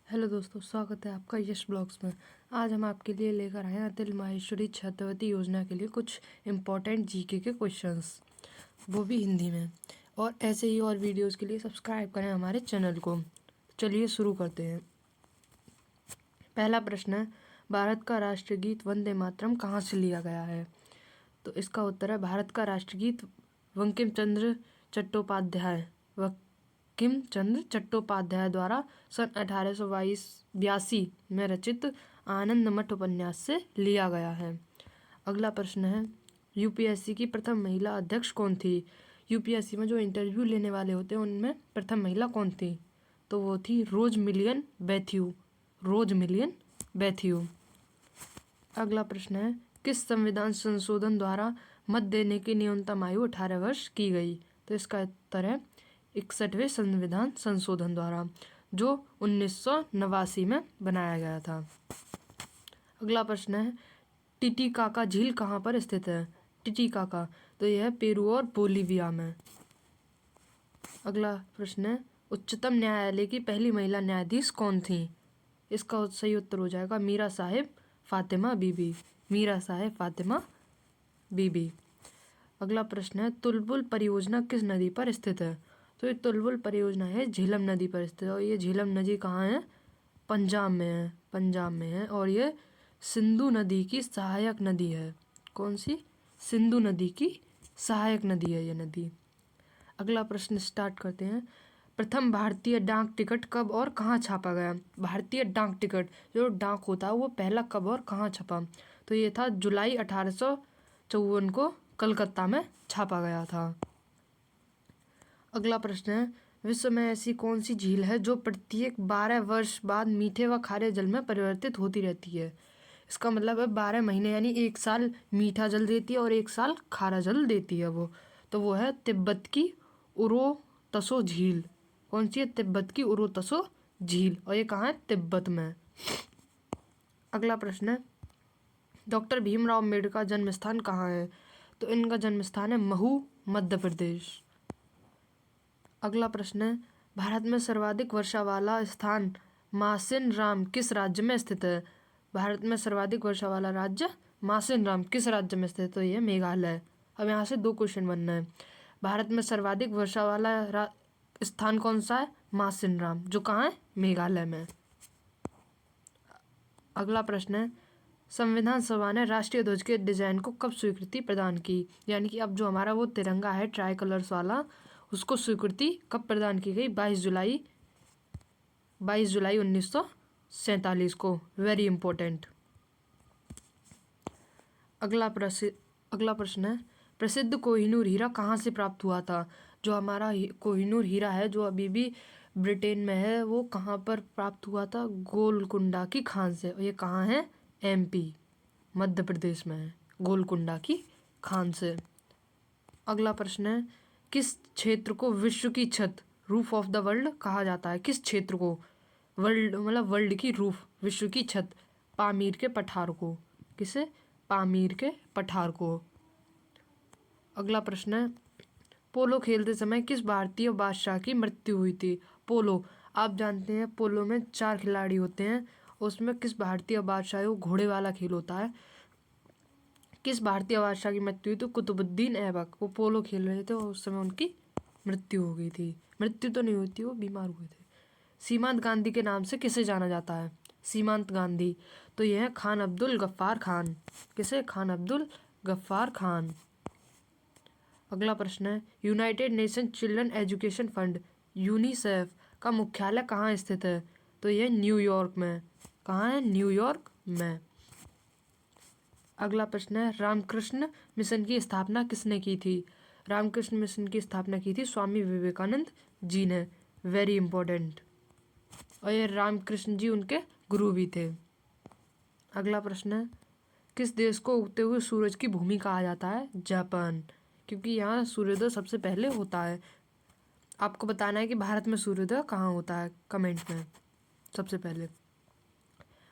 Hello दोस्तों, स्वागत है आपका यश ब्लॉग्स में। आज हम आपके लिए लेकर आए हैं अटल माहेश्वरी छात्रवृत्ति योजना के लिए कुछ इम्पोर्टेंट जीके के क्वेश्चंस, वो भी हिंदी में। और ऐसे ही और वीडियोस के लिए सब्सक्राइब करें हमारे चैनल को। चलिए शुरू करते हैं। पहला प्रश्न है, भारत का राष्ट्रगीत वंदे मातरम कहाँ से लिया गया है? तो इसका उत्तर है, भारत का राष्ट्रगीत बंकिम चंद्र चट्टोपाध्याय द्वारा सन 1882 में रचित आनंद मठ उपन्यास से लिया गया है। अगला प्रश्न है, यूपीएससी की प्रथम महिला अध्यक्ष कौन थी? यूपीएससी में जो इंटरव्यू लेने वाले होते हैं उनमें प्रथम महिला कौन थी? तो वो थी रोज मिलियन बैथ्यू। अगला प्रश्न है, किस संविधान संशोधन द्वारा मत देने की न्यूनतम आयु 18 वर्ष की गई? तो इसका उत्तर है 61वें संविधान संशोधन द्वारा, जो 1989 में बनाया गया था। अगला प्रश्न है, टिटिकाका झील कहाँ पर स्थित है? टिटिकाका, तो यह पेरू और बोलीविया में। अगला प्रश्न है, उच्चतम न्यायालय की पहली महिला न्यायाधीश कौन थी? इसका सही उत्तर हो जाएगा मीरा साहिब फातिमा बीबी। अगला प्रश्न है, तुलबुल परियोजना किस नदी पर स्थित है? तो ये तुलबुल परियोजना है झेलम नदी पर स्थित है। और ये झेलम नदी कहाँ है? पंजाब में है। और ये सिंधु नदी की सहायक नदी है। कौन सी? सिंधु नदी की सहायक नदी है ये नदी। अगला प्रश्न स्टार्ट करते हैं। प्रथम भारतीय डाक टिकट कब और कहाँ छापा गया? भारतीय डाक टिकट जो डाक होता है वो पहला कब और कहाँ छपा? तो ये था जुलाई 1854 को कलकत्ता में छापा गया था। अगला प्रश्न है, विश्व में ऐसी कौन सी झील है जो प्रत्येक 12 वर्ष बाद मीठे व खारे जल में परिवर्तित होती रहती है? इसका मतलब है 12 महीने यानी एक साल मीठा जल देती है और एक साल खारा जल देती है वो। तो वो है तिब्बत की उरो तसो झील। कौन सी है? तिब्बत की उरो तसो झील। और ये कहाँ है? तिब्बत में। अगला प्रश्न है, डॉक्टर भीमराव अम्बेडकर का जन्म स्थान कहाँ है? तो इनका जन्म स्थान है महू, मध्य प्रदेश। अगला प्रश्न है, भारत में सर्वाधिक वर्षा वाला स्थान मासिन राम किस राज्य में स्थित है? भारत में सर्वाधिक वर्षा वाला राज्य मासिन राम किस राज्य में स्थित है? तो ये मेघालय। अब यहाँ से 2 क्वेश्चन बनना है। भारत में सर्वाधिक वर्षा वाला स्थान कौन सा है? मासिन राम, जो कहाँ है? मेघालय में। अगला प्रश्न है, संविधान सभा ने राष्ट्रीय ध्वज के डिजाइन को कब स्वीकृति प्रदान की? यानी कि अब जो हमारा वो तिरंगा है ट्राई कलर्स वाला, उसको स्वीकृति कब प्रदान की गई? 22 जुलाई 1947 को। Very important. अगला प्रश्न है, प्रसिद्ध कोहिनूर हीरा कहाँ से प्राप्त हुआ था? जो हमारा कोहिनूर हीरा है जो अभी भी ब्रिटेन में है, वो कहाँ पर प्राप्त हुआ था? गोलकुंडा की खान से। और ये कहाँ है? एमपी, मध्य प्रदेश में है, गोलकुंडा की खान से। अगला प्रश्न है, किस क्षेत्र को विश्व की छत, रूफ ऑफ द वर्ल्ड कहा जाता है? किस क्षेत्र को? वर्ल्ड मतलब वर्ल्ड की रूफ, विश्व की छत, पामीर के पठार को। किसे? पामीर के पठार को। अगला प्रश्न है, पोलो खेलते समय किस भारतीय बादशाह की मृत्यु हुई थी? पोलो, आप जानते हैं पोलो में 4 खिलाड़ी होते हैं, उसमें किस भारतीय बादशाह, वो घोड़े वाला खेल होता है, किस भारतीय बादशाह की मृत्यु हुई? तो कुतुबुद्दीन ऐबक। वो पोलो खेल रहे थे और उस समय उनकी मृत्यु हो गई थी। मृत्यु तो नहीं हुई थी, वो बीमार हुए थे। सीमांत गांधी के नाम से किसे जाना जाता है? सीमांत गांधी, तो यह है खान अब्दुल गफ्फार खान। किसे? खान अब्दुल गफ्फार खान। अगला प्रश्न है, United nation children education fund UNICEF का मुख्यालय कहाँ स्थित है? तो यह न्यूयॉर्क में। कहाँ है? न्यूयॉर्क में। अगला प्रश्न है, रामकृष्ण मिशन की स्थापना किसने की थी? रामकृष्ण मिशन की स्थापना की थी स्वामी विवेकानंद जी ने। Very important. और ये रामकृष्ण जी उनके गुरु भी थे। अगला प्रश्न है, किस देश को उगते हुए सूरज की भूमि कहा जाता है? जापान, क्योंकि यहाँ सूर्योदय सबसे पहले होता है। आपको बताना है कि भारत में सूर्योदय कहाँ होता है, कमेंट में सबसे पहले।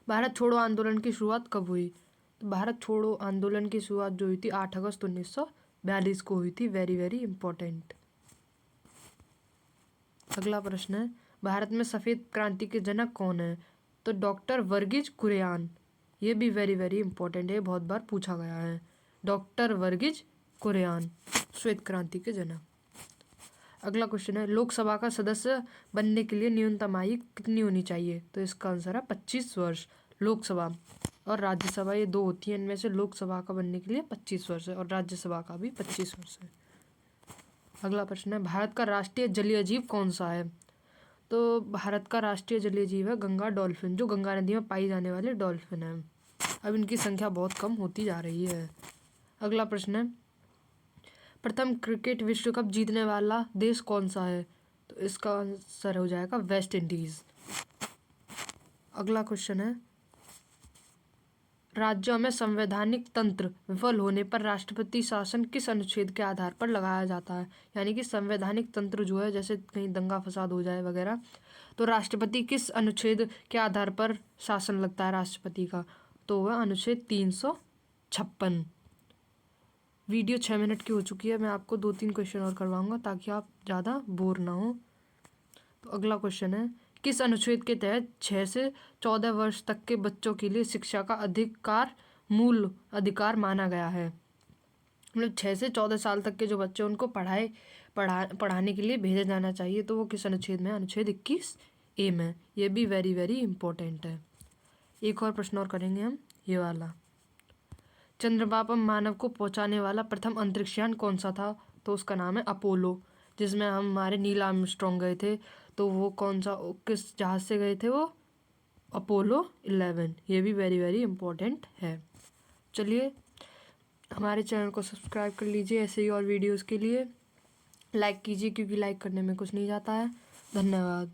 भारत छोड़ो आंदोलन की शुरुआत कब हुई? तो भारत छोड़ो आंदोलन की शुरुआत जो हुई थी 8 अगस्त 1942 को हुई थी। Very very important. अगला प्रश्न है, भारत में सफ़ेद क्रांति के जनक कौन है? तो डॉक्टर वर्गीज कुरियन। ये भी वेरी वेरी इंपॉर्टेंट है, बहुत बार पूछा गया है। डॉक्टर वर्गीज कुरियन श्वेत क्रांति के जनक। अगला क्वेश्चन है, लोकसभा का सदस्य बनने के लिए न्यूनतम आयु कितनी होनी चाहिए? तो इसका आंसर है 25 वर्ष। लोकसभा और राज्यसभा ये दो होती हैं, इनमें से लोकसभा का बनने के लिए 25 वर्ष है और राज्यसभा का भी 25 वर्ष है। अगला प्रश्न है, भारत का राष्ट्रीय जलीय जीव कौन सा है? तो भारत का राष्ट्रीय जलीय जीव है गंगा डॉल्फिन, जो गंगा नदी में पाई जाने वाले डॉल्फिन है। अब इनकी संख्या बहुत कम होती जा रही है। अगला प्रश्न है, प्रथम क्रिकेट विश्व कप जीतने वाला देश कौन सा है? तो इसका आंसर हो जाएगा वेस्ट इंडीज। अगला क्वेश्चन है, राज्यों में संवैधानिक तंत्र विफल होने पर राष्ट्रपति शासन किस अनुच्छेद के आधार पर लगाया जाता है? यानी कि संवैधानिक तंत्र जो है, जैसे कहीं दंगा फसाद हो जाए वगैरह, तो राष्ट्रपति किस अनुच्छेद के आधार पर शासन लगता है राष्ट्रपति का? तो वह अनुच्छेद 356। वीडियो 6 मिनट की हो चुकी है, मैं आपको 2-3 क्वेश्चन और करवाऊंगा ताकि आप ज़्यादा बोर ना हो। तो अगला क्वेश्चन है, किस अनुच्छेद के तहत 6 से 14 वर्ष तक के बच्चों के लिए शिक्षा का अधिकार मूल अधिकार माना गया है? मतलब 6 से 14 साल तक के जो बच्चे उनको पढ़ाने के लिए भेजा जाना चाहिए, तो वो किस अनुच्छेद में? अनुच्छेद 21A में। ये भी वेरी वेरी इंपॉर्टेंट है। एक और प्रश्न और करेंगे हम, ये वाला, चंद्रमा पर मानव को पहुंचाने वाला प्रथम अंतरिक्षयान कौन सा था? तो उसका नाम है अपोलो, जिसमें हमारे नील आर्मस्ट्रॉन्ग गए थे। तो वो कौन सा, किस जहाज से गए थे? वो अपोलो 11। ये भी वेरी वेरी इंपॉर्टेंट है। चलिए, हमारे चैनल को सब्सक्राइब कर लीजिए ऐसे ही और वीडियोस के लिए। लाइक कीजिए, क्योंकि लाइक करने में कुछ नहीं जाता है। धन्यवाद।